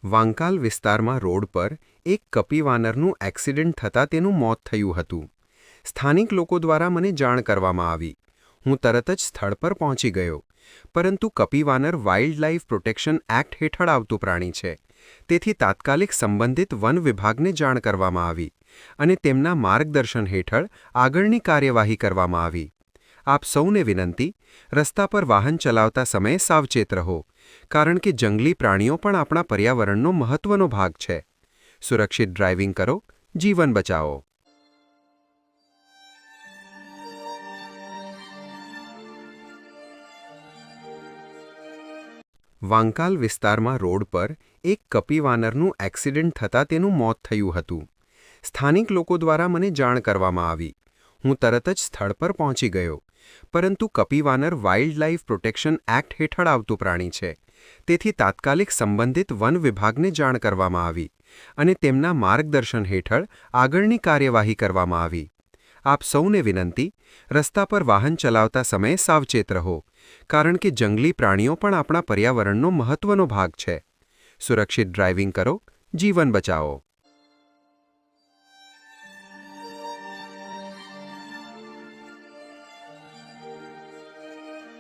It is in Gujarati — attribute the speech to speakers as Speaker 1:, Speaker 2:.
Speaker 1: વાંકાલ વિસ્તારમાં રોડ પર એક કપીવાનરનું એક્સિડન્ટ થતાં તેનું મોત થયું હતું. સ્થાનિક લોકો દ્વારા મને જાણ કરવામાં આવી. હું તરત જ સ્થળ પર પહોંચી ગયો. પરંતુ કપીવાનર વાઇલ્ડ લાઇફ પ્રોટેક્શન એક્ટ હેઠળ આવતું પ્રાણી છે. તેથી તાત્કાલિક સંબંધિત વન વિભાગને જાણ કરવામાં આવી અને તેમના માર્ગદર્શન હેઠળ આગળની કાર્યવાહી કરવામાં આવી. આપ સૌને વિનંતી, રસ્તા પર વાહન ચલાવતા સમયે સાવચેત રહો, કારણ કે જંગલી પ્રાણીઓ પણ આપણા પર્યાવરણનો મહત્વનો ભાગ છે. સુરક્ષિત ડ્રાઇવિંગ કરો, જીવન બચાવો. વાંકાલ વિસ્તારમાં રોડ પર એક કપીવાનરનું એક્સિડન્ટ થતાં તેનું મોત થયું હતું. સ્થાનિક લોકો દ્વારા મને જાણ કરવામાં આવી. હું તરત જ સ્થળ પર પહોંચી ગયો. પરંતુ કપીવાનર વાઇલ્ડ લાઇફ પ્રોટેક્શન એક્ટ હેઠળ આવતું પ્રાણી છે. તેથી તાત્કાલિક સંબંધિત વન વિભાગને જાણ કરવામાં આવી અને તેમના માર્ગદર્શન હેઠળ આગળની કાર્યવાહી કરવામાં આવી. આપ સૌને વિનંતી, રસ્તા પર વાહન ચલાવતા સમયે સાવચેત રહો, કારણ કે જંગલી પ્રાણીઓ પણ આપણા પર્યાવરણનો મહત્વનો ભાગ છે. સુરક્ષિત ડ્રાઇવિંગ કરો, જીવન બચાવો.